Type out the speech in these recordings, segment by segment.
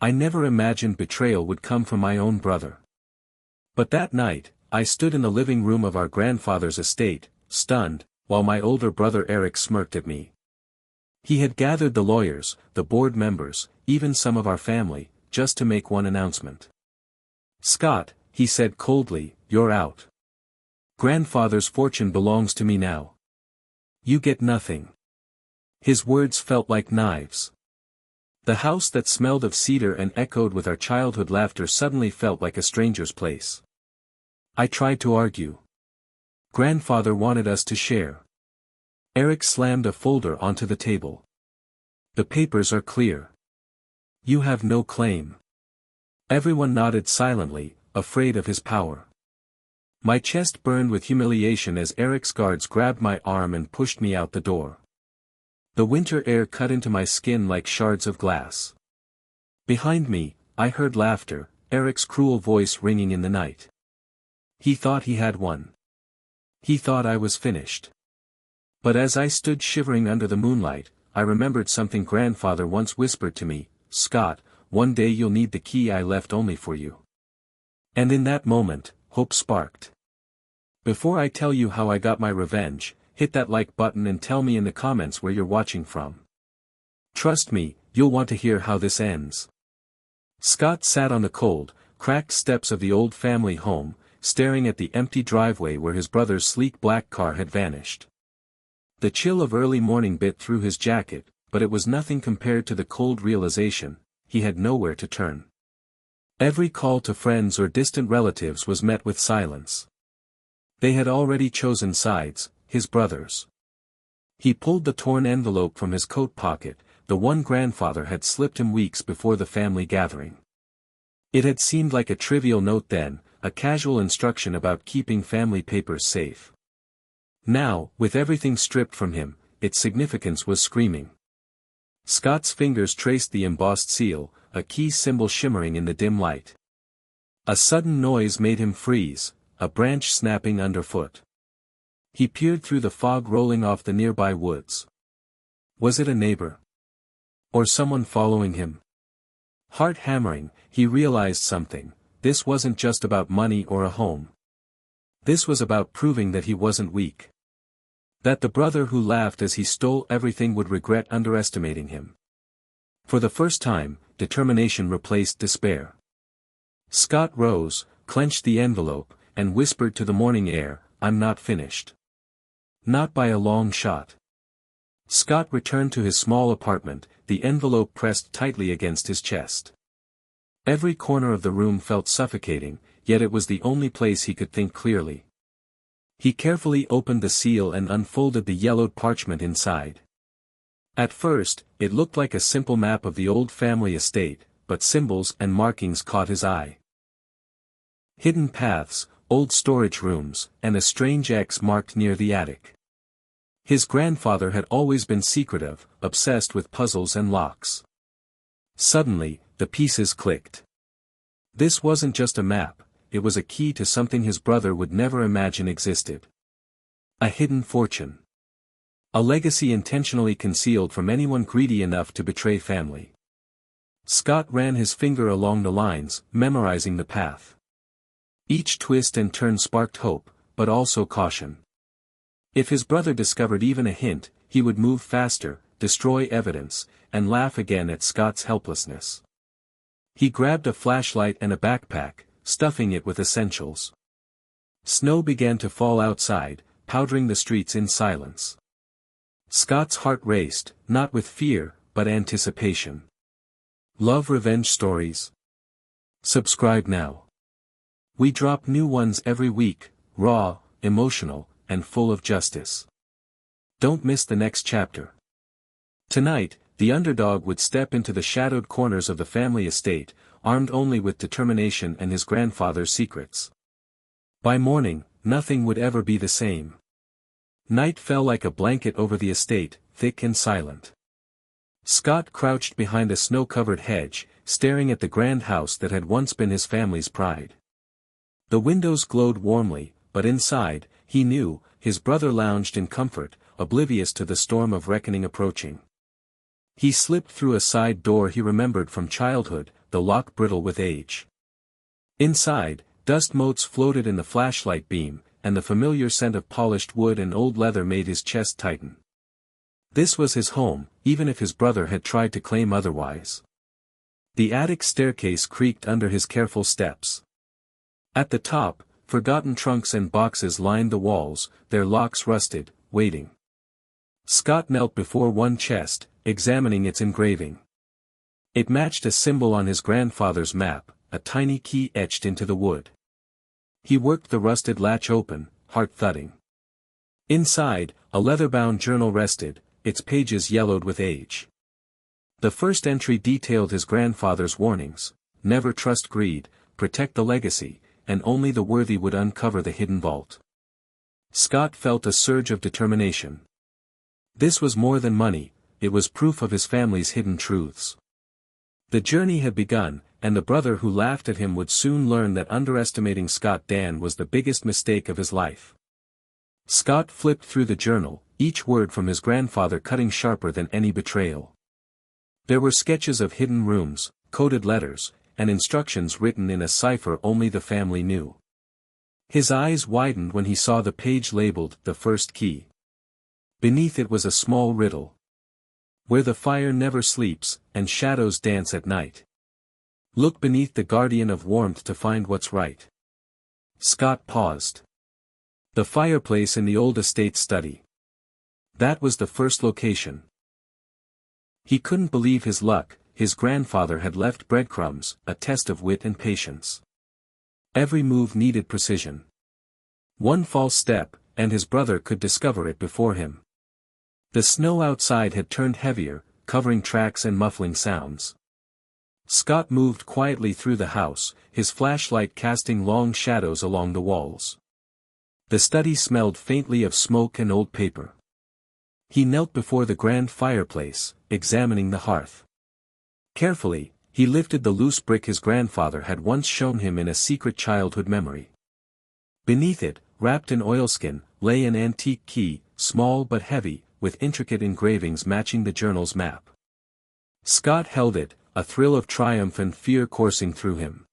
I never imagined betrayal would come from my own brother. But that night, I stood in the living room of our grandfather's estate, stunned, while my older brother Eric smirked at me. He had gathered the lawyers, the board members, even some of our family, just to make one announcement. "Scott," he said coldly, "you're out. Grandfather's fortune belongs to me now. You get nothing." His words felt like knives. The house that smelled of cedar and echoed with our childhood laughter suddenly felt like a stranger's place. I tried to argue. Grandfather wanted us to share. Eric slammed a folder onto the table. "The papers are clear. You have no claim." Everyone nodded silently, afraid of his power. My chest burned with humiliation as Eric's guards grabbed my arm and pushed me out the door. The winter air cut into my skin like shards of glass. Behind me, I heard laughter, Eric's cruel voice ringing in the night. He thought he had won. He thought I was finished. But as I stood shivering under the moonlight, I remembered something grandfather once whispered to me, "Scott, one day you'll need the key I left only for you." And in that moment, hope sparked. Before I tell you how I got my revenge, hit that like button and tell me in the comments where you're watching from. Trust me, you'll want to hear how this ends. Scott sat on the cold, cracked steps of the old family home, staring at the empty driveway where his brother's sleek black car had vanished. The chill of early morning bit through his jacket, but it was nothing compared to the cold realization, he had nowhere to turn. Every call to friends or distant relatives was met with silence. They had already chosen sides, his brothers. He pulled the torn envelope from his coat pocket, the one grandfather had slipped him weeks before the family gathering. It had seemed like a trivial note then, a casual instruction about keeping family papers safe. Now, with everything stripped from him, its significance was screaming. Scott's fingers traced the embossed seal, a key symbol shimmering in the dim light. A sudden noise made him freeze, a branch snapping underfoot. He peered through the fog rolling off the nearby woods. Was it a neighbor? Or someone following him? Heart hammering, he realized something. This wasn't just about money or a home. This was about proving that he wasn't weak. That the brother who laughed as he stole everything would regret underestimating him. For the first time, determination replaced despair. Scott rose, clenched the envelope, and whispered to the morning air, "I'm not finished. Not by a long shot." Scott returned to his small apartment, the envelope pressed tightly against his chest. Every corner of the room felt suffocating, yet it was the only place he could think clearly. He carefully opened the seal and unfolded the yellowed parchment inside. At first, it looked like a simple map of the old family estate, but symbols and markings caught his eye. Hidden paths, old storage rooms, and a strange X marked near the attic. His grandfather had always been secretive, obsessed with puzzles and locks. Suddenly, the pieces clicked. This wasn't just a map, it was a key to something his brother would never imagine existed. A hidden fortune. A legacy intentionally concealed from anyone greedy enough to betray family. Scott ran his finger along the lines, memorizing the path. Each twist and turn sparked hope, but also caution. If his brother discovered even a hint, he would move faster, destroy evidence, and laugh again at Scott's helplessness. He grabbed a flashlight and a backpack, stuffing it with essentials. Snow began to fall outside, powdering the streets in silence. Scott's heart raced, not with fear, but anticipation. Love revenge stories? Subscribe now. We drop new ones every week, raw, emotional, and full of justice. Don't miss the next chapter. Tonight, the underdog would step into the shadowed corners of the family estate, armed only with determination and his grandfather's secrets. By morning, nothing would ever be the same. Night fell like a blanket over the estate, thick and silent. Scott crouched behind a snow-covered hedge, staring at the grand house that had once been his family's pride. The windows glowed warmly, but inside, he knew, his brother lounged in comfort, oblivious to the storm of reckoning approaching. He slipped through a side door he remembered from childhood, the lock brittle with age. Inside, dust motes floated in the flashlight beam, and the familiar scent of polished wood and old leather made his chest tighten. This was his home, even if his brother had tried to claim otherwise. The attic staircase creaked under his careful steps. At the top, forgotten trunks and boxes lined the walls, their locks rusted, waiting. Scott knelt before one chest, examining its engraving. It matched a symbol on his grandfather's map, a tiny key etched into the wood. He worked the rusted latch open, heart thudding. Inside, a leather-bound journal rested, its pages yellowed with age. The first entry detailed his grandfather's warnings: never trust greed, protect the legacy, and only the worthy would uncover the hidden vault. Scott felt a surge of determination. This was more than money, it was proof of his family's hidden truths. The journey had begun, and the brother who laughed at him would soon learn that underestimating Scott Dan was the biggest mistake of his life. Scott flipped through the journal, each word from his grandfather cutting sharper than any betrayal. There were sketches of hidden rooms, coded letters, and instructions written in a cipher only the family knew. His eyes widened when he saw the page labeled "The First Key." Beneath it was a small riddle. Where the fire never sleeps, and shadows dance at night. Look beneath the guardian of warmth to find what's right. Scott paused. The fireplace in the old estate study. That was the first location. He couldn't believe his luck, his grandfather had left breadcrumbs, a test of wit and patience. Every move needed precision. One false step, and his brother could discover it before him. The snow outside had turned heavier, covering tracks and muffling sounds. Scott moved quietly through the house, his flashlight casting long shadows along the walls. The study smelled faintly of smoke and old paper. He knelt before the grand fireplace, examining the hearth. Carefully, he lifted the loose brick his grandfather had once shown him in a secret childhood memory. Beneath it, wrapped in oilskin, lay an antique key, small but heavy, with intricate engravings matching the journal's map. Scott held it, a thrill of triumph and fear coursing through him.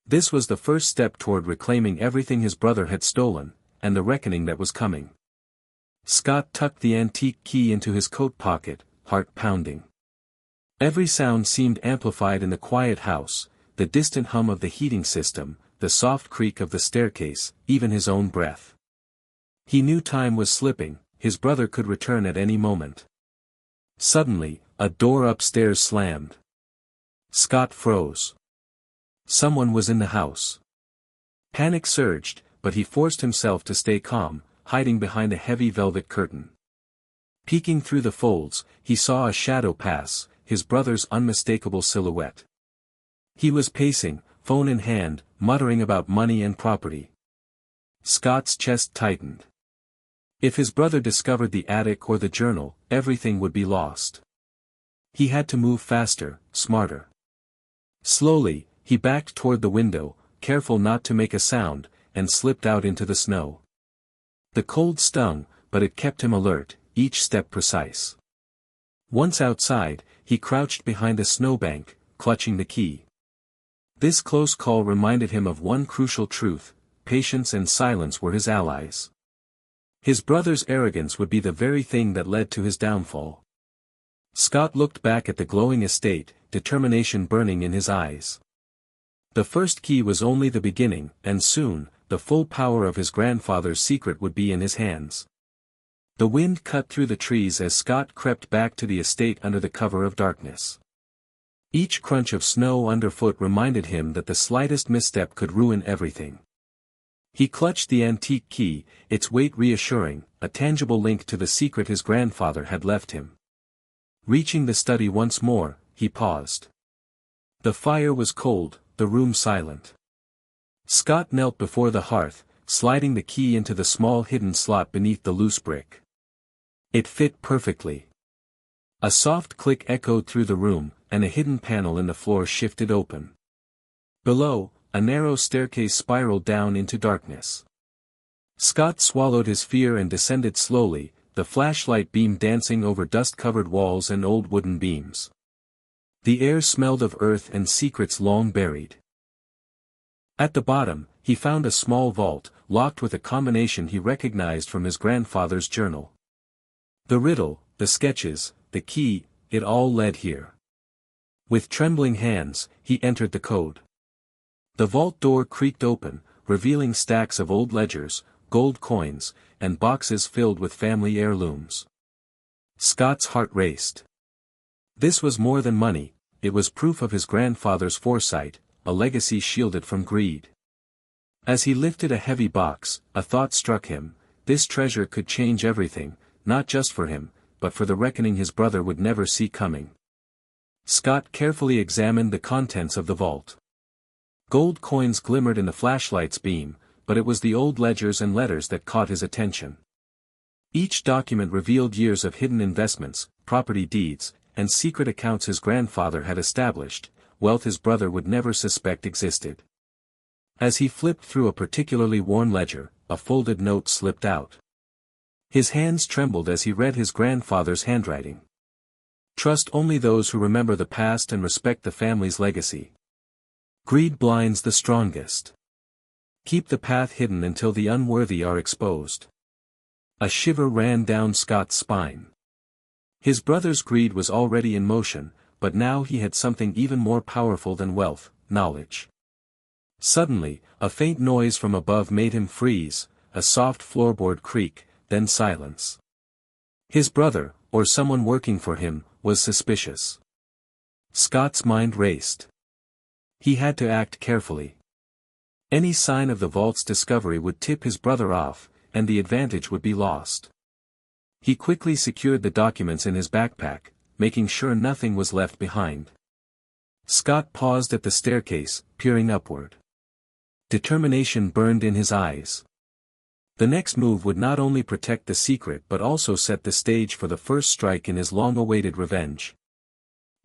This was the first step toward reclaiming everything his brother had stolen, and the reckoning that was coming. Scott tucked the antique key into his coat pocket, heart pounding. Every sound seemed amplified in the quiet house, the distant hum of the heating system, the soft creak of the staircase, even his own breath. He knew time was slipping, his brother could return at any moment. Suddenly, a door upstairs slammed. Scott froze. Someone was in the house. Panic surged, but he forced himself to stay calm, hiding behind a heavy velvet curtain. Peeking through the folds, he saw a shadow pass, his brother's unmistakable silhouette. He was pacing, phone in hand, muttering about money and property. Scott's chest tightened. If his brother discovered the attic or the journal, everything would be lost. He had to move faster, smarter. Slowly, he backed toward the window, careful not to make a sound, and slipped out into the snow. The cold stung, but it kept him alert, each step precise. Once outside, he crouched behind a snowbank, clutching the key. This close call reminded him of one crucial truth: patience and silence were his allies. His brother's arrogance would be the very thing that led to his downfall. Scott looked back at the glowing estate, determination burning in his eyes. The first key was only the beginning, and soon, the full power of his grandfather's secret would be in his hands. The wind cut through the trees as Scott crept back to the estate under the cover of darkness. Each crunch of snow underfoot reminded him that the slightest misstep could ruin everything. He clutched the antique key, its weight reassuring, a tangible link to the secret his grandfather had left him. Reaching the study once more, he paused. The fire was cold, the room silent. Scott knelt before the hearth, sliding the key into the small hidden slot beneath the loose brick. It fit perfectly. A soft click echoed through the room, and a hidden panel in the floor shifted open. Below, a narrow staircase spiraled down into darkness. Scott swallowed his fear and descended slowly, the flashlight beam dancing over dust-covered walls and old wooden beams. The air smelled of earth and secrets long buried. At the bottom, he found a small vault, locked with a combination he recognized from his grandfather's journal. The riddle, the sketches, the key, it all led here. With trembling hands, he entered the code. The vault door creaked open, revealing stacks of old ledgers, gold coins, and boxes filled with family heirlooms. Scott's heart raced. This was more than money, it was proof of his grandfather's foresight, a legacy shielded from greed. As he lifted a heavy box, a thought struck him: this treasure could change everything, not just for him, but for the reckoning his brother would never see coming. Scott carefully examined the contents of the vault. Gold coins glimmered in the flashlight's beam, but it was the old ledgers and letters that caught his attention. Each document revealed years of hidden investments, property deeds, and secret accounts his grandfather had established, wealth his brother would never suspect existed. As he flipped through a particularly worn ledger, a folded note slipped out. His hands trembled as he read his grandfather's handwriting. Trust only those who remember the past and respect the family's legacy. Greed blinds the strongest. Keep the path hidden until the unworthy are exposed. A shiver ran down Scott's spine. His brother's greed was already in motion, but now he had something even more powerful than wealth, knowledge. Suddenly, a faint noise from above made him freeze, a soft floorboard creak, then silence. His brother, or someone working for him, was suspicious. Scott's mind raced. He had to act carefully. Any sign of the vault's discovery would tip his brother off, and the advantage would be lost. He quickly secured the documents in his backpack, making sure nothing was left behind. Scott paused at the staircase, peering upward. Determination burned in his eyes. The next move would not only protect the secret but also set the stage for the first strike in his long-awaited revenge.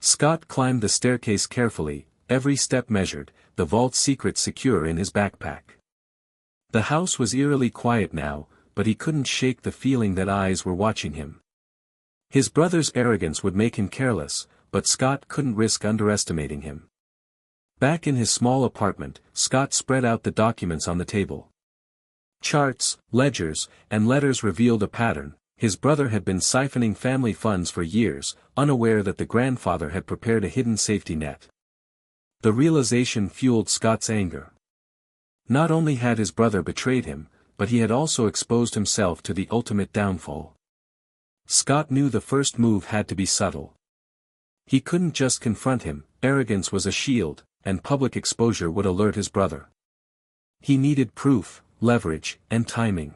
Scott climbed the staircase carefully, every step measured, the vault's secret secure in his backpack. The house was eerily quiet now, but he couldn't shake the feeling that eyes were watching him. His brother's arrogance would make him careless, but Scott couldn't risk underestimating him. Back in his small apartment, Scott spread out the documents on the table. Charts, ledgers, and letters revealed a pattern. His brother had been siphoning family funds for years, unaware that the grandfather had prepared a hidden safety net. The realization fueled Scott's anger. Not only had his brother betrayed him, but he had also exposed himself to the ultimate downfall. Scott knew the first move had to be subtle. He couldn't just confront him, arrogance was a shield, and public exposure would alert his brother. He needed proof, leverage, and timing.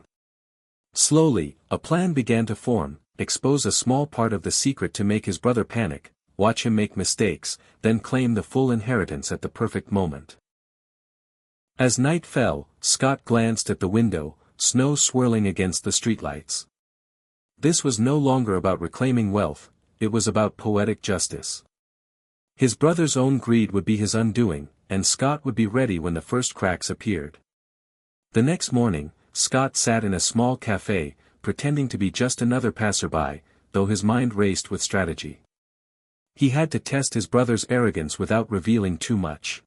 Slowly, a plan began to form: expose a small part of the secret to make his brother panic, watch him make mistakes, then claim the full inheritance at the perfect moment. As night fell, Scott glanced at the window, snow swirling against the streetlights. This was no longer about reclaiming wealth, it was about poetic justice. His brother's own greed would be his undoing, and Scott would be ready when the first cracks appeared. The next morning, Scott sat in a small cafe, pretending to be just another passerby, though his mind raced with strategy. He had to test his brother's arrogance without revealing too much.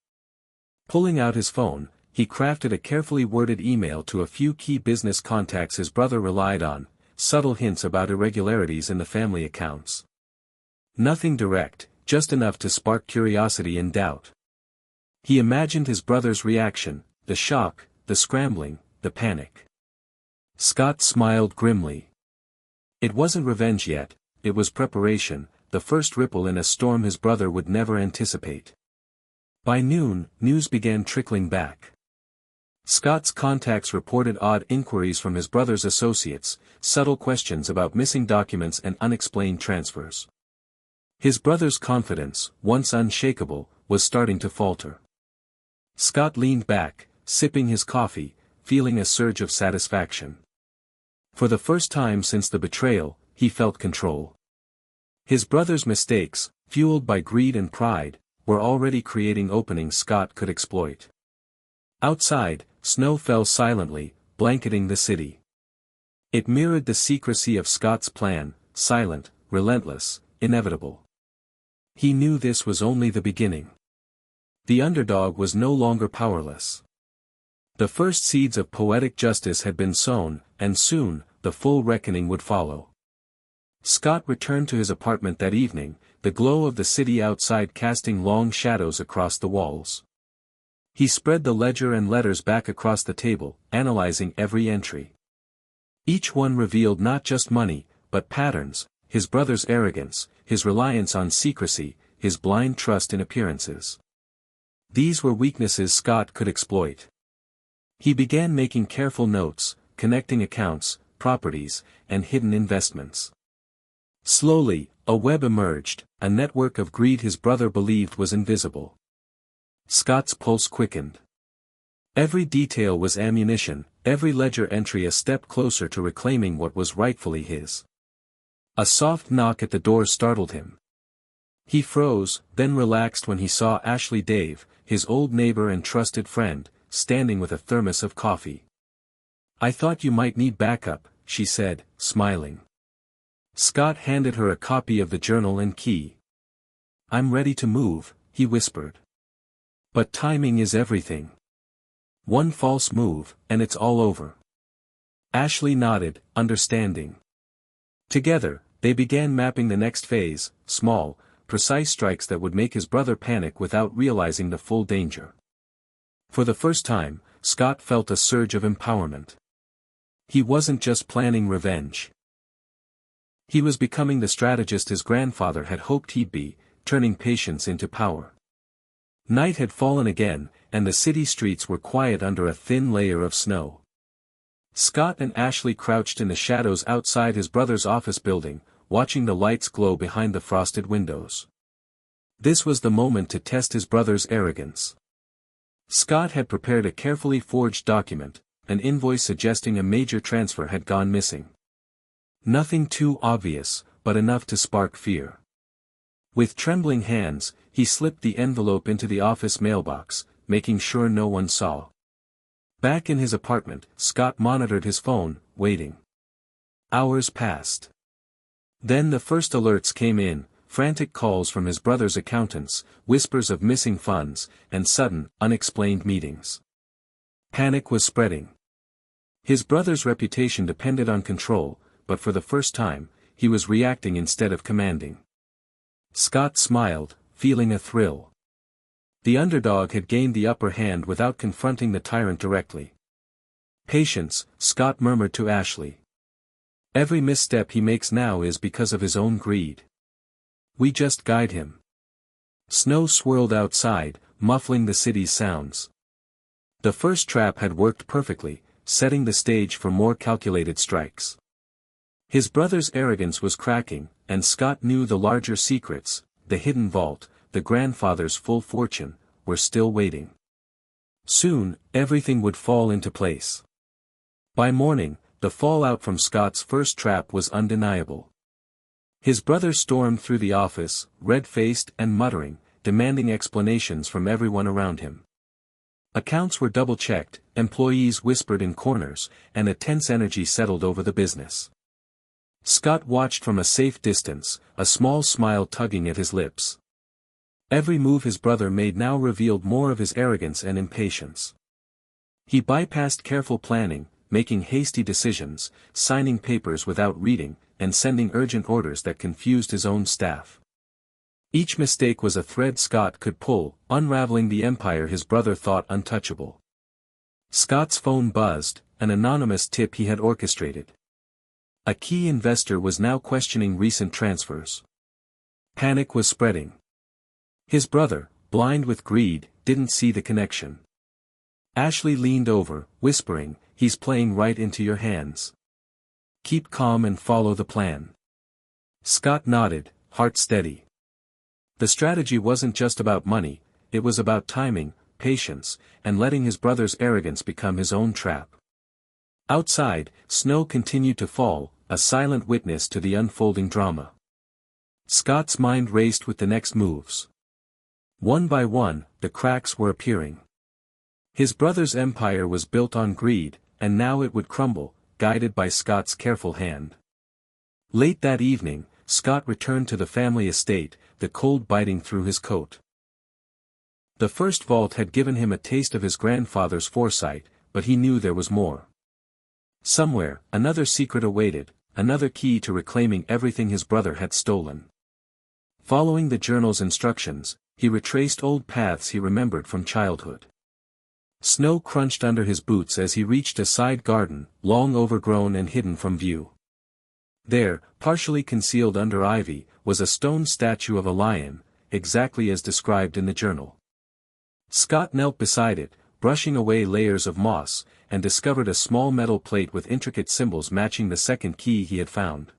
Pulling out his phone, he crafted a carefully worded email to a few key business contacts his brother relied on, subtle hints about irregularities in the family accounts. Nothing direct, just enough to spark curiosity and doubt. He imagined his brother's reaction, the shock, the scrambling, the panic. Scott smiled grimly. It wasn't revenge yet, it was preparation, the first ripple in a storm his brother would never anticipate. By noon, news began trickling back. Scott's contacts reported odd inquiries from his brother's associates, subtle questions about missing documents and unexplained transfers. His brother's confidence, once unshakable, was starting to falter. Scott leaned back, sipping his coffee, feeling a surge of satisfaction. For the first time since the betrayal, he felt control. His brother's mistakes, fueled by greed and pride, were already creating openings Scott could exploit. Outside, snow fell silently, blanketing the city. It mirrored the secrecy of Scott's plan, silent, relentless, inevitable. He knew this was only the beginning. The underdog was no longer powerless. The first seeds of poetic justice had been sown, and soon, the full reckoning would follow. Scott returned to his apartment that evening, the glow of the city outside casting long shadows across the walls. He spread the ledger and letters back across the table, analyzing every entry. Each one revealed not just money, but patterns, his brother's arrogance, his reliance on secrecy, his blind trust in appearances. These were weaknesses Scott could exploit. He began making careful notes, connecting accounts, properties, and hidden investments. Slowly, a web emerged, a network of greed his brother believed was invisible. Scott's pulse quickened. Every detail was ammunition, every ledger entry a step closer to reclaiming what was rightfully his. A soft knock at the door startled him. He froze, then relaxed when he saw Ashley Dave, his old neighbor and trusted friend, standing with a thermos of coffee. "I thought you might need backup," she said, smiling. Scott handed her a copy of the journal and key. "I'm ready to move," he whispered. "But timing is everything. One false move, and it's all over." Ashley nodded, understanding. Together, they began mapping the next phase, small, precise strikes that would make his brother panic without realizing the full danger. For the first time, Scott felt a surge of empowerment. He wasn't just planning revenge. He was becoming the strategist his grandfather had hoped he'd be, turning patience into power. Night had fallen again, and the city streets were quiet under a thin layer of snow. Scott and Ashley crouched in the shadows outside his brother's office building, watching the lights glow behind the frosted windows. This was the moment to test his brother's arrogance. Scott had prepared a carefully forged document, an invoice suggesting a major transfer had gone missing. Nothing too obvious, but enough to spark fear. With trembling hands, he slipped the envelope into the office mailbox, making sure no one saw. Back in his apartment, Scott monitored his phone, waiting. Hours passed. Then the first alerts came in, frantic calls from his brother's accountants, whispers of missing funds, and sudden, unexplained meetings. Panic was spreading. His brother's reputation depended on control, but for the first time, he was reacting instead of commanding. Scott smiled, feeling a thrill. The underdog had gained the upper hand without confronting the tyrant directly. "Patience," Scott murmured to Ashley. "Every misstep he makes now is because of his own greed. We just guide him." Snow swirled outside, muffling the city's sounds. The first trap had worked perfectly, setting the stage for more calculated strikes. His brother's arrogance was cracking, and Scott knew the larger secrets, the hidden vault, the grandfather's full fortune, were still waiting. Soon, everything would fall into place. By morning, the fallout from Scott's first trap was undeniable. His brother stormed through the office, red-faced and muttering, demanding explanations from everyone around him. Accounts were double-checked, employees whispered in corners, and a tense energy settled over the business. Scott watched from a safe distance, a small smile tugging at his lips. Every move his brother made now revealed more of his arrogance and impatience. He bypassed careful planning, making hasty decisions, signing papers without reading, and sending urgent orders that confused his own staff. Each mistake was a thread Scott could pull, unraveling the empire his brother thought untouchable. Scott's phone buzzed, an anonymous tip he had orchestrated. A key investor was now questioning recent transfers. Panic was spreading. His brother, blind with greed, didn't see the connection. Ashley leaned over, whispering, "He's playing right into your hands. Keep calm and follow the plan." Scott nodded, heart steady. The strategy wasn't just about money, it was about timing, patience, and letting his brother's arrogance become his own trap. Outside, snow continued to fall, a silent witness to the unfolding drama. Scott's mind raced with the next moves. One by one, the cracks were appearing. His brother's empire was built on greed, and now it would crumble, guided by Scott's careful hand. Late that evening, Scott returned to the family estate, the cold biting through his coat. The first vault had given him a taste of his grandfather's foresight, but he knew there was more. Somewhere, another secret awaited, another key to reclaiming everything his brother had stolen. Following the journal's instructions, he retraced old paths he remembered from childhood. Snow crunched under his boots as he reached a side garden, long overgrown and hidden from view. There, partially concealed under ivy, was a stone statue of a lion, exactly as described in the journal. Scott knelt beside it, brushing away layers of moss, and discovered a small metal plate with intricate symbols matching the second key he had found.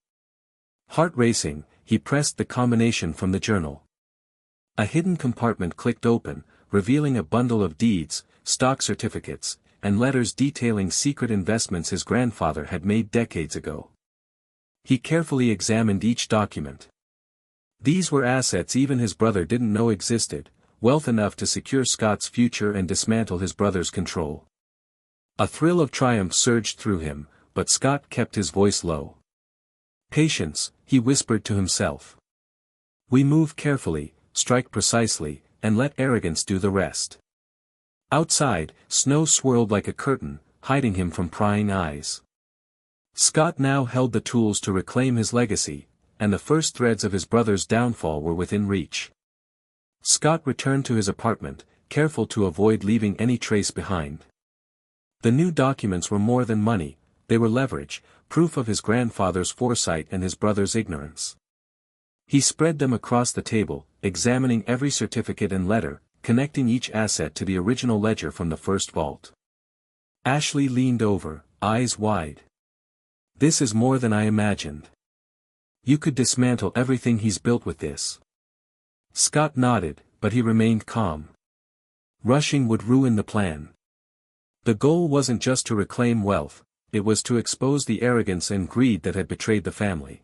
Heart racing, he pressed the combination from the journal. A hidden compartment clicked open, revealing a bundle of deeds, stock certificates, and letters detailing secret investments his grandfather had made decades ago. He carefully examined each document. These were assets even his brother didn't know existed, wealth enough to secure Scott's future and dismantle his brother's control. A thrill of triumph surged through him, but Scott kept his voice low. "Patience," he whispered to himself. "We move carefully, strike precisely, and let arrogance do the rest." Outside, snow swirled like a curtain, hiding him from prying eyes. Scott now held the tools to reclaim his legacy, and the first threads of his brother's downfall were within reach. Scott returned to his apartment, careful to avoid leaving any trace behind. The new documents were more than money, they were leverage, proof of his grandfather's foresight and his brother's ignorance. He spread them across the table, examining every certificate and letter, connecting each asset to the original ledger from the first vault. Ashley leaned over, eyes wide. "This is more than I imagined. You could dismantle everything he's built with this." Scott nodded, but he remained calm. Rushing would ruin the plan. The goal wasn't just to reclaim wealth, it was to expose the arrogance and greed that had betrayed the family.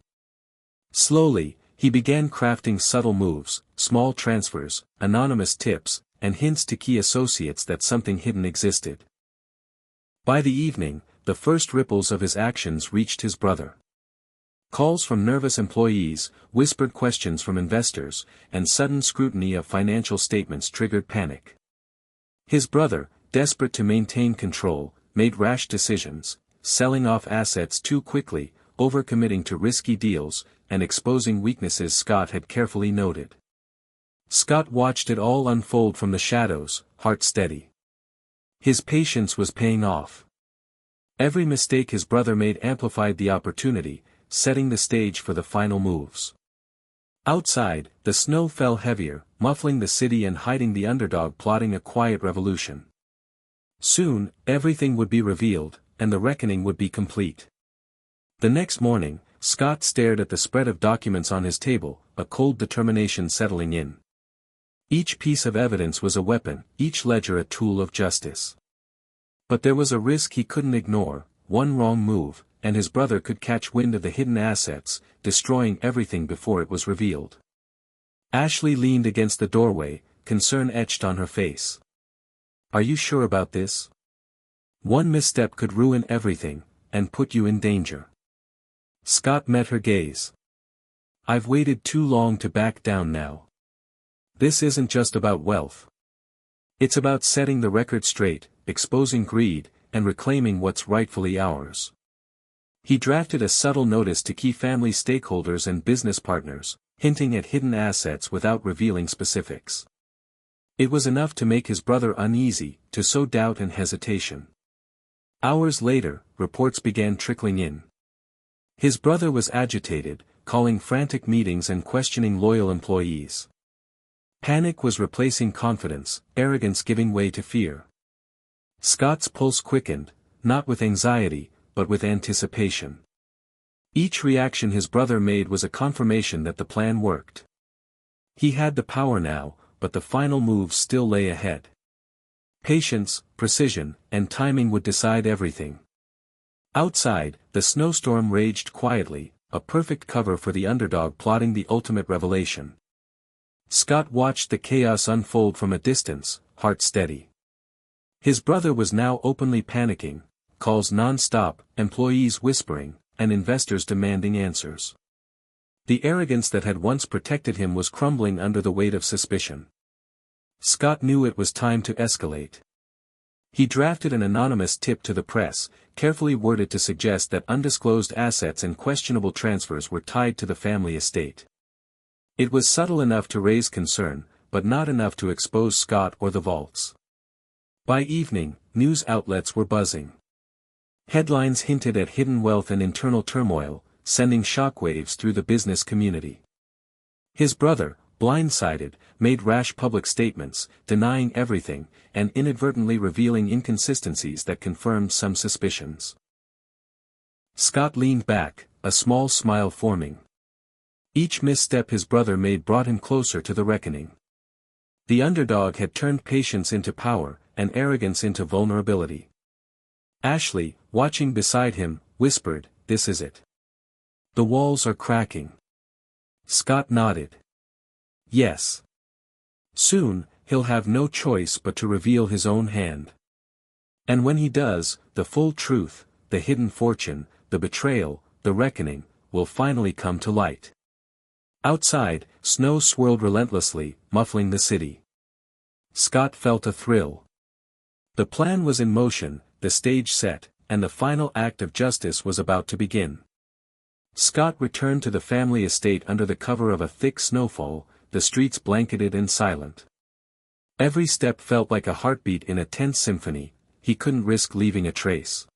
Slowly, he began crafting subtle moves, small transfers, anonymous tips, and hints to key associates that something hidden existed. By the evening, the first ripples of his actions reached his brother. Calls from nervous employees, whispered questions from investors, and sudden scrutiny of financial statements triggered panic. His brother, desperate to maintain control, made rash decisions, selling off assets too quickly, overcommitting to risky deals, and exposing weaknesses Scott had carefully noted. Scott watched it all unfold from the shadows, heart steady. His patience was paying off. Every mistake his brother made amplified the opportunity, setting the stage for the final moves. Outside, the snow fell heavier, muffling the city and hiding the underdog plotting a quiet revolution. Soon, everything would be revealed, and the reckoning would be complete. The next morning, Scott stared at the spread of documents on his table, a cold determination settling in. Each piece of evidence was a weapon, each ledger a tool of justice. But there was a risk he couldn't ignore, one wrong move, and his brother could catch wind of the hidden assets, destroying everything before it was revealed. Ashley leaned against the doorway, concern etched on her face. "Are you sure about this? One misstep could ruin everything, and put you in danger." Scott met her gaze. "I've waited too long to back down now. This isn't just about wealth. It's about setting the record straight, exposing greed, and reclaiming what's rightfully ours." He drafted a subtle notice to key family stakeholders and business partners, hinting at hidden assets without revealing specifics. It was enough to make his brother uneasy, to sow doubt and hesitation. Hours later, reports began trickling in. His brother was agitated, calling frantic meetings and questioning loyal employees. Panic was replacing confidence, arrogance giving way to fear. Scott's pulse quickened, not with anxiety, but with anticipation. Each reaction his brother made was a confirmation that the plan worked. He had the power now, but the final moves still lay ahead. Patience, precision, and timing would decide everything. Outside, the snowstorm raged quietly, a perfect cover for the underdog plotting the ultimate revelation. Scott watched the chaos unfold from a distance, heart steady. His brother was now openly panicking, calls non-stop, employees whispering, and investors demanding answers. The arrogance that had once protected him was crumbling under the weight of suspicion. Scott knew it was time to escalate. He drafted an anonymous tip to the press, carefully worded to suggest that undisclosed assets and questionable transfers were tied to the family estate. It was subtle enough to raise concern, but not enough to expose Scott or the vaults. By evening, news outlets were buzzing. Headlines hinted at hidden wealth and internal turmoil, sending shockwaves through the business community. His brother, blindsided, made rash public statements, denying everything, and inadvertently revealing inconsistencies that confirmed some suspicions. Scott leaned back, a small smile forming. Each misstep his brother made brought him closer to the reckoning. The underdog had turned patience into power, and arrogance into vulnerability. Ashley, watching beside him, whispered, "This is it. The walls are cracking." Scott nodded. Yes. Soon, he'll have no choice but to reveal his own hand. And when he does, the full truth, the hidden fortune, the betrayal, the reckoning, will finally come to light. Outside, snow swirled relentlessly, muffling the city. Scott felt a thrill. The plan was in motion, the stage set, and the final act of justice was about to begin. Scott returned to the family estate under the cover of a thick snowfall, the streets blanketed and silent. Every step felt like a heartbeat in a tense symphony, he couldn't risk leaving a trace.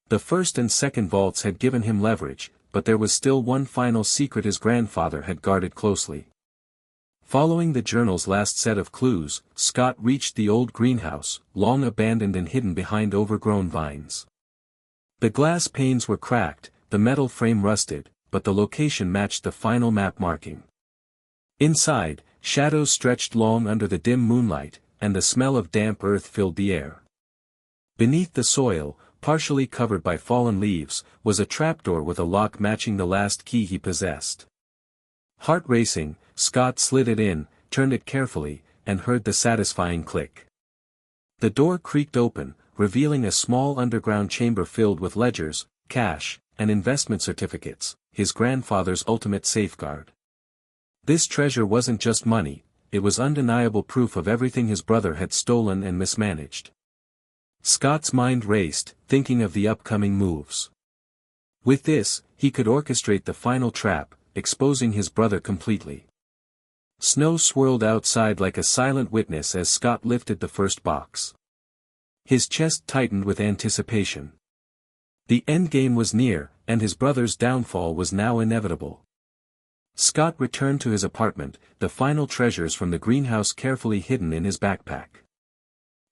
The first and second vaults had given him leverage, but there was still one final secret his grandfather had guarded closely. Following the journal's last set of clues, Scott reached the old greenhouse, long abandoned and hidden behind overgrown vines. The glass panes were cracked, the metal frame rusted, but the location matched the final map marking. Inside, shadows stretched long under the dim moonlight, and the smell of damp earth filled the air. Beneath the soil, partially covered by fallen leaves, was a trapdoor with a lock matching the last key he possessed. Heart racing, Scott slid it in, turned it carefully, and heard the satisfying click. The door creaked open, revealing a small underground chamber filled with ledgers, cash, and investment certificates, his grandfather's ultimate safeguard. This treasure wasn't just money, it was undeniable proof of everything his brother had stolen and mismanaged. Scott's mind raced, thinking of the upcoming moves. With this, he could orchestrate the final trap, exposing his brother completely. Snow swirled outside like a silent witness as Scott lifted the first box. His chest tightened with anticipation. The endgame was near, and his brother's downfall was now inevitable. Scott returned to his apartment, the final treasures from the greenhouse carefully hidden in his backpack.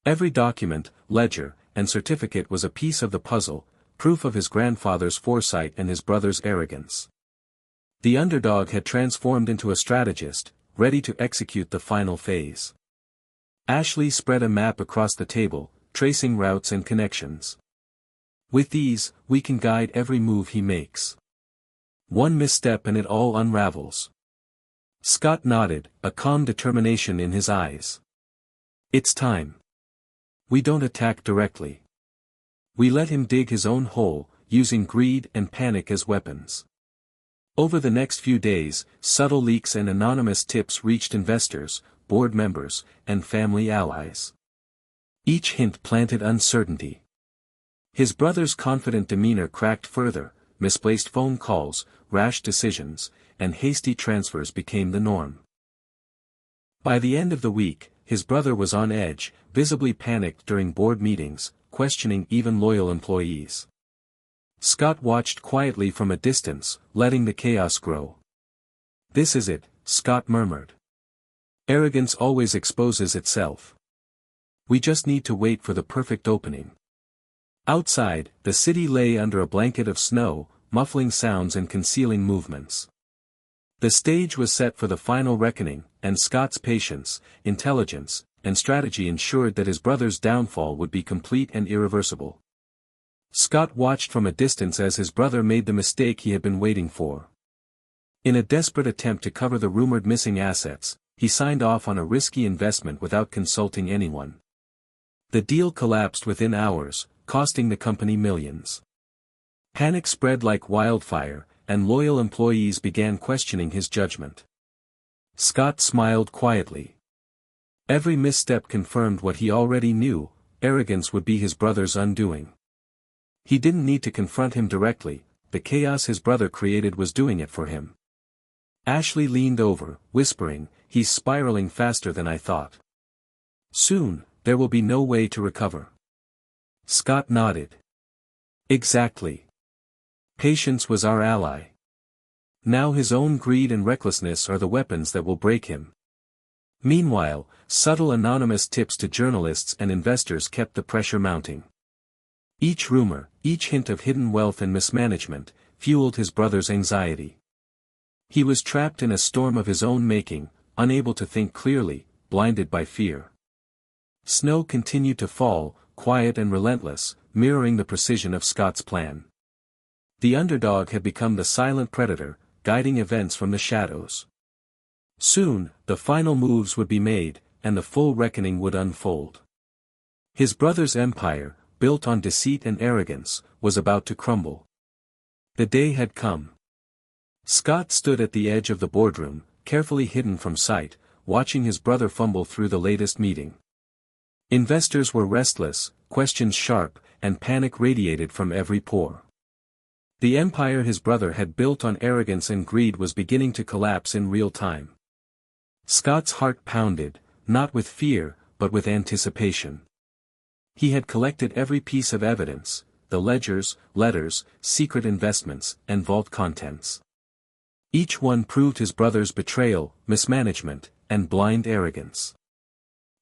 Every document, ledger, and certificate was a piece of the puzzle, proof of his grandfather's foresight and his brother's arrogance. The underdog had transformed into a strategist, ready to execute the final phase. Ashley spread a map across the table, tracing routes and connections. With these, we can guide every move he makes. One misstep and it all unravels. Scott nodded, a calm determination in his eyes. It's time. We don't attack directly. We let him dig his own hole, using greed and panic as weapons. Over the next few days, subtle leaks and anonymous tips reached investors, board members, and family allies. Each hint planted uncertainty. His brother's confident demeanor cracked further, misplaced phone calls, rash decisions, and hasty transfers became the norm. By the end of the week, his brother was on edge, visibly panicked during board meetings, questioning even loyal employees. Scott watched quietly from a distance, letting the chaos grow. "This is it," Scott murmured. "Arrogance always exposes itself. We just need to wait for the perfect opening." Outside, the city lay under a blanket of snow, muffling sounds and concealing movements. The stage was set for the final reckoning, and Scott's patience, intelligence, and strategy ensured that his brother's downfall would be complete and irreversible. Scott watched from a distance as his brother made the mistake he had been waiting for. In a desperate attempt to cover the rumored missing assets, he signed off on a risky investment without consulting anyone. The deal collapsed within hours, costing the company millions. Panic spread like wildfire, and loyal employees began questioning his judgment. Scott smiled quietly. Every misstep confirmed what he already knew: arrogance would be his brother's undoing. He didn't need to confront him directly, the chaos his brother created was doing it for him. Ashley leaned over, whispering, "He's spiraling faster than I thought. Soon, there will be no way to recover." Scott nodded. "Exactly. Patience was our ally. Now his own greed and recklessness are the weapons that will break him." Meanwhile, subtle anonymous tips to journalists and investors kept the pressure mounting. Each rumor, each hint of hidden wealth and mismanagement, fueled his brother's anxiety. He was trapped in a storm of his own making, unable to think clearly, blinded by fear. Snow continued to fall, quiet and relentless, mirroring the precision of Scott's plan. The underdog had become the silent predator, guiding events from the shadows. Soon, the final moves would be made, and the full reckoning would unfold. His brother's empire, built on deceit and arrogance, was about to crumble. The day had come. Scott stood at the edge of the boardroom, carefully hidden from sight, watching his brother fumble through the latest meeting. Investors were restless, questions sharp, and panic radiated from every pore. The empire his brother had built on arrogance and greed was beginning to collapse in real time. Scott's heart pounded, not with fear, but with anticipation. He had collected every piece of evidence: the ledgers, letters, secret investments, and vault contents. Each one proved his brother's betrayal, mismanagement, and blind arrogance.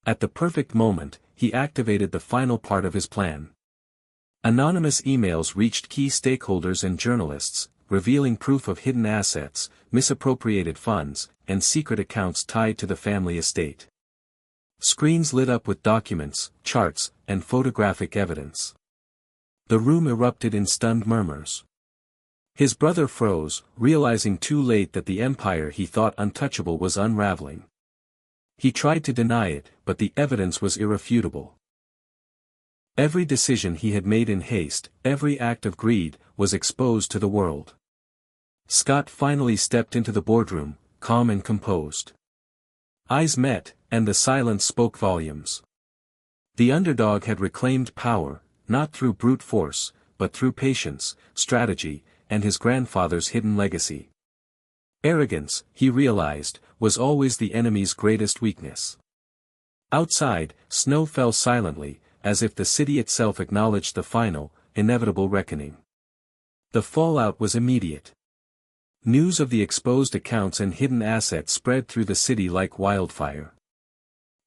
At the perfect moment, he activated the final part of his plan. Anonymous emails reached key stakeholders and journalists, revealing proof of hidden assets, misappropriated funds, and secret accounts tied to the family estate. Screens lit up with documents, charts, and photographic evidence. The room erupted in stunned murmurs. His brother froze, realizing too late that the empire he thought untouchable was unraveling. He tried to deny it, but the evidence was irrefutable. Every decision he had made in haste, every act of greed, was exposed to the world. Scott finally stepped into the boardroom, calm and composed. Eyes met, and the silence spoke volumes. The underdog had reclaimed power, not through brute force, but through patience, strategy, and his grandfather's hidden legacy. Arrogance, he realized, was always the enemy's greatest weakness. Outside, snow fell silently, as if the city itself acknowledged the final, inevitable reckoning. The fallout was immediate. News of the exposed accounts and hidden assets spread through the city like wildfire.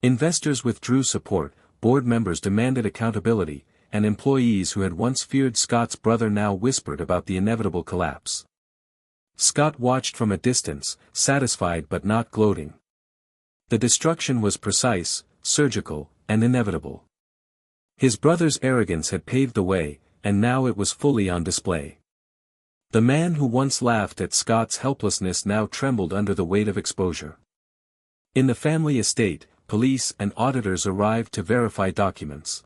Investors withdrew support, board members demanded accountability, and employees who had once feared Scott's brother now whispered about the inevitable collapse. Scott watched from a distance, satisfied but not gloating. The destruction was precise, surgical, and inevitable. His brother's arrogance had paved the way, and now it was fully on display. The man who once laughed at Scott's helplessness now trembled under the weight of exposure. In the family estate, police and auditors arrived to verify documents.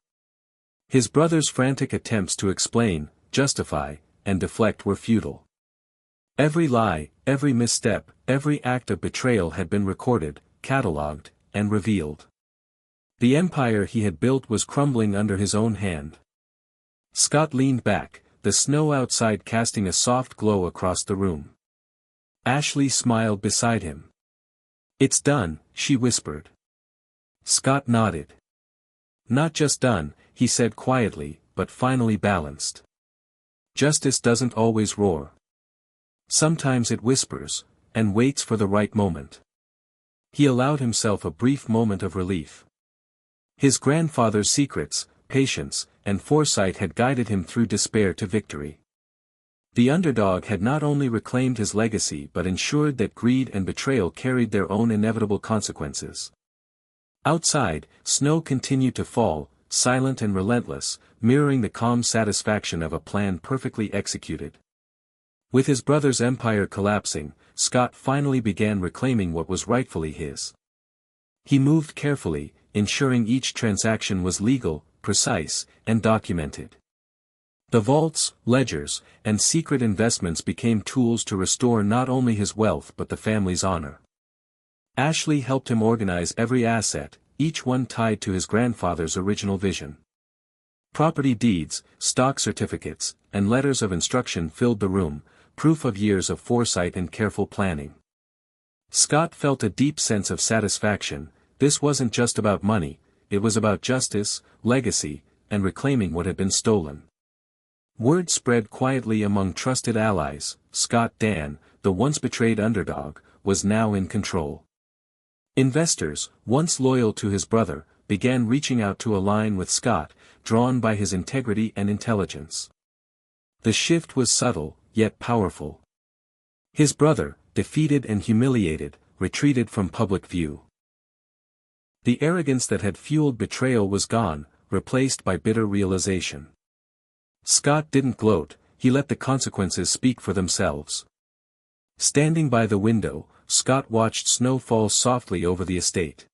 His brother's frantic attempts to explain, justify, and deflect were futile. Every lie, every misstep, every act of betrayal had been recorded, catalogued, and revealed. The empire he had built was crumbling under his own hand. Scott leaned back, the snow outside casting a soft glow across the room. Ashley smiled beside him. "It's done," she whispered. Scott nodded. "Not just done," he said quietly, "but finally balanced. Justice doesn't always roar. Sometimes it whispers, and waits for the right moment." He allowed himself a brief moment of relief. His grandfather's secrets, patience, and foresight had guided him through despair to victory. The underdog had not only reclaimed his legacy but ensured that greed and betrayal carried their own inevitable consequences. Outside, snow continued to fall, silent and relentless, mirroring the calm satisfaction of a plan perfectly executed. With his brother's empire collapsing, Scott finally began reclaiming what was rightfully his. He moved carefully, ensuring each transaction was legal, precise, and documented. The vaults, ledgers, and secret investments became tools to restore not only his wealth but the family's honor. Ashley helped him organize every asset, each one tied to his grandfather's original vision. Property deeds, stock certificates, and letters of instruction filled the room, proof of years of foresight and careful planning. Scott felt a deep sense of satisfaction. This wasn't just about money, it was about justice, legacy, and reclaiming what had been stolen. Word spread quietly among trusted allies. Scott Dan, the once betrayed underdog, was now in control. Investors, once loyal to his brother, began reaching out to align with Scott, drawn by his integrity and intelligence. The shift was subtle, yet powerful. His brother, defeated and humiliated, retreated from public view. The arrogance that had fueled betrayal was gone, replaced by bitter realization. Scott didn't gloat, he let the consequences speak for themselves. Standing by the window, Scott watched snow fall softly over the estate.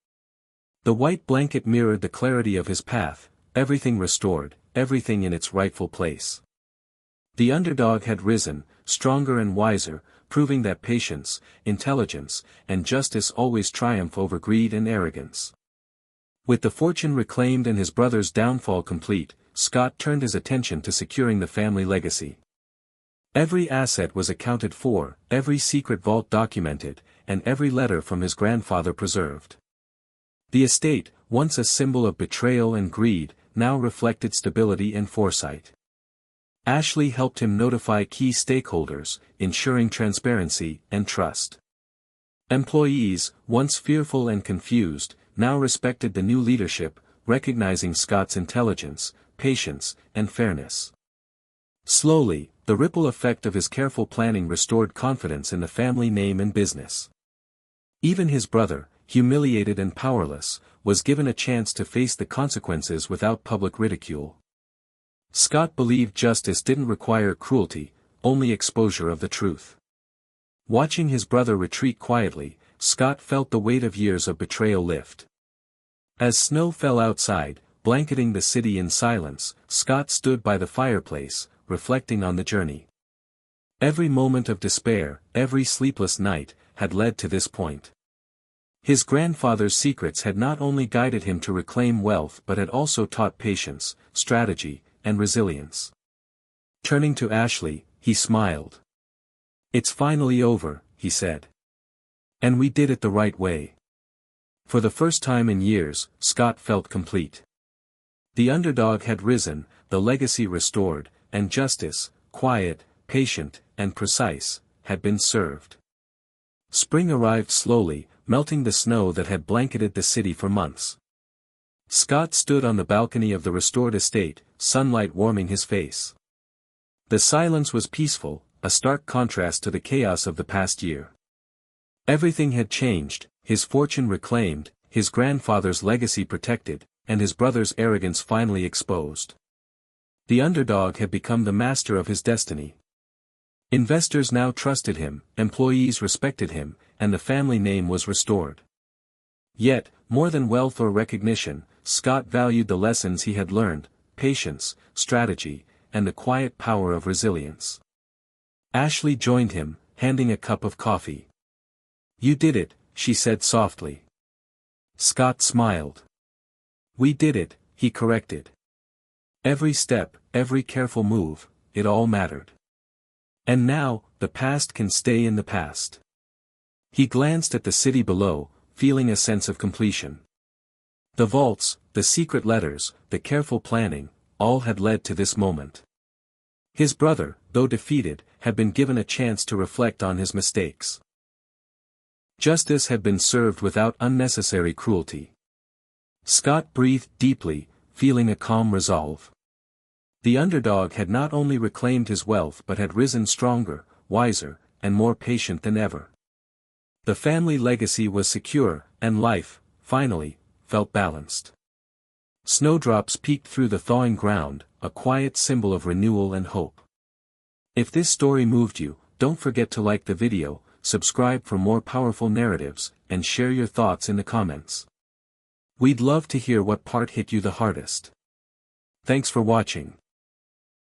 The white blanket mirrored the clarity of his path, everything restored, everything in its rightful place. The underdog had risen, stronger and wiser, proving that patience, intelligence, and justice always triumph over greed and arrogance. With the fortune reclaimed and his brother's downfall complete, Scott turned his attention to securing the family legacy. Every asset was accounted for, every secret vault documented, and every letter from his grandfather preserved. The estate, once a symbol of betrayal and greed, now reflected stability and foresight. Ashley helped him notify key stakeholders, ensuring transparency and trust. Employees, once fearful and confused, now respected the new leadership, recognizing Scott's intelligence, patience, and fairness. Slowly, the ripple effect of his careful planning restored confidence in the family name and business. Even his brother, humiliated and powerless, was given a chance to face the consequences without public ridicule. Scott believed justice didn't require cruelty, only exposure of the truth. Watching his brother retreat quietly, Scott felt the weight of years of betrayal lift. As snow fell outside, blanketing the city in silence, Scott stood by the fireplace, reflecting on the journey. Every moment of despair, every sleepless night, had led to this point. His grandfather's secrets had not only guided him to reclaim wealth but had also taught patience, strategy, and resilience. Turning to Ashley, he smiled. "It's finally over," he said. "And we did it the right way." For the first time in years, Scott felt complete. The underdog had risen, the legacy restored, and justice, quiet, patient, and precise, had been served. Spring arrived slowly, melting the snow that had blanketed the city for months. Scott stood on the balcony of the restored estate, sunlight warming his face. The silence was peaceful, a stark contrast to the chaos of the past year. Everything had changed, his fortune reclaimed, his grandfather's legacy protected, and his brother's arrogance finally exposed. The underdog had become the master of his destiny. Investors now trusted him, employees respected him, and the family name was restored. Yet, more than wealth or recognition, Scott valued the lessons he had learned, patience, strategy, and the quiet power of resilience. Ashley joined him, handing a cup of coffee. "You did it," she said softly. Scott smiled. "We did it," he corrected. Every step, every careful move, it all mattered. And now, the past can stay in the past. He glanced at the city below, feeling a sense of completion. The vaults, the secret letters, the careful planning, all had led to this moment. His brother, though defeated, had been given a chance to reflect on his mistakes. Justice had been served without unnecessary cruelty. Scott breathed deeply, feeling a calm resolve. The underdog had not only reclaimed his wealth but had risen stronger, wiser, and more patient than ever. The family legacy was secure, and life, finally, felt balanced. Snowdrops peeked through the thawing ground, a quiet symbol of renewal and hope. If this story moved you, don't forget to like the video, subscribe for more powerful narratives, and share your thoughts in the comments. We'd love to hear what part hit you the hardest. Thanks for watching.